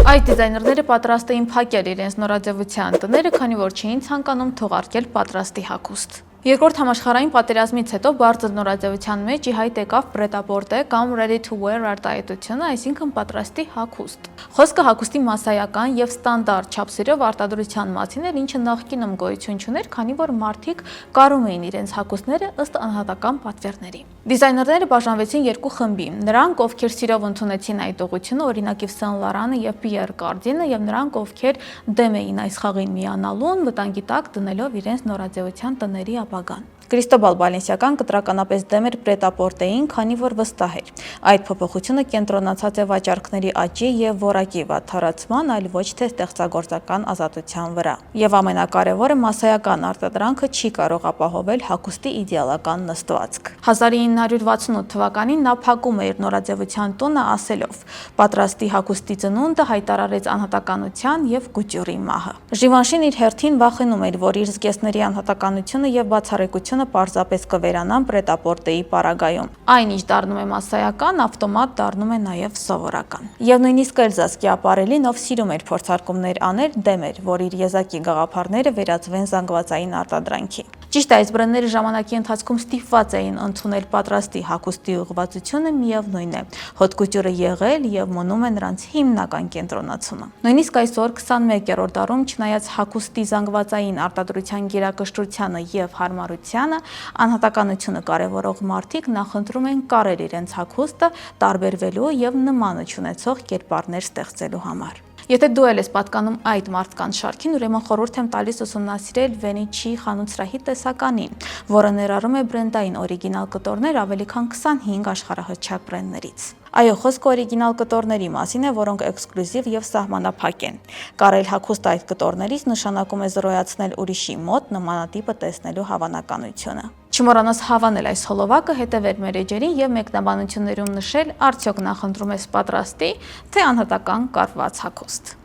Այդ դիզայներները պատրաստ էին փակել իրենց նորաձևության տները, քանի որ չէին ցանկանում թողարկել պատրաստի հագուստ։ Երկրորդ համաշխարհային պատերազմից հետո բարձր նորաձևության մեջ ի հայտ եկավ պրետ-ա-պորտե կամ ready to wear արտահայտությունը, այսինքն պատրաստի հագուստ։ Խոսքը հագուստի մասսայական եւ ստանդարտ չափսերով արտադրության մասին էր, ինչը նախկինում գոյություն չուներ, քանի որ մարդիկ կարում էին իրենց հագուստները ըստ անհատական պատվերների։ Դիզայներները բաժանվեցին երկու խմբի՝ նրանք, ովքեր սիրով ընդունեցին այդ ուղղությունը, օրինակ Yves Saint Laurent-ը եւ Pierre Cardin-ը, եւ նրանք, ովքեր դեմ էին այս խաղին միանալուն, վտանգի տակ դնելով իրենց նորաձևության տների ապագան։ Կրիստոբալ Բալենսիական կտրականապես դեմ էր պրետ-ա-պորտեին, քանի որ վստահ էր. այդ փոփոխությունը կենտրոնացած է վաճառքների աճի եւ որակի վատթարացման, այլ ոչ թե ստեղծագործական ազատության վրա։ Եվ ամենակարևորը, մասսայական արտադրանքը չի կարող ապահովել հագուստի իդեալական նստվածք։ 1968 թվականին նա փակում է իր նորաձևության տունը ասելով. «Պատրաստի հագուստի ծնունդը հայտարարեց անհատականության եւ կուտյուրի մահը»։ Ժիվանշին իր հերթին վախենում էր, որ իր զգեստների անհատականությունը եւ բացառիկությունը պարզապես կվերանան պրետ-ա-պորտեի պարագայում։ Այն, ինչ դառնում է մասսայական, ավտոմատ դառնում է նաև սովորական։ Եվ նույնիսկ Էլզասկի ապարելին, ով սիրում էր փորձարկումներ անել, դեմ էր, որ իր եզակի գաղափարները վերածվեն զանգվածային արտադրանքի։ Ճիշտ է, այս բրենդները ժամանակի ընթացքում ստիպված էին ընդունել պատրաստի հագուստի ուղղվածությունը, միևնույն է, հոտ կուտյուրը եղել եւ մնում է նրանց հիմնական կենտրոնացումը։ Նույնիսկ այսօր 21-րդ դարում, չնայած հագուստի զանգվածային արտադրության գերակշռությանը եւ հարմարությանը, անհատականությունը կարևորող մարդիկ նախընտրում են կարել իրենց հագուստը տարբերվելու եւ նմանը չունեցող կերպարներ ստեղծելու համար։ Եթե դու ես պատկանում այդ մարդկանց շարքին, ուրեմն խորհուրդ եմ տալիս ուսումնասիրել Վենիչի խանութսրահի տեսականին, որը ներառում է բրենդային օրիգինալ կտորներ ավելի քան 25 աշխարհահռչակ բրենդներից։ Այո, խոսքը օրիգինալ կտորների մասին է, որոնք էքսկլյուզիվ եւ սահմանափակ են։ Կարել հագուստ այդ կտորներից նշանակում է զրոյացնել ուրիշի մոտ նմանատիպը տեսնելու հավանականությունը։ Չմոռանաս հավանել այս հոլովակը, հետևել մեր էջերին եւ մեկնաբանություններում նշել, արդյոք նախընտրում ես պատրաստի, թե անհատական կարված հագուստ։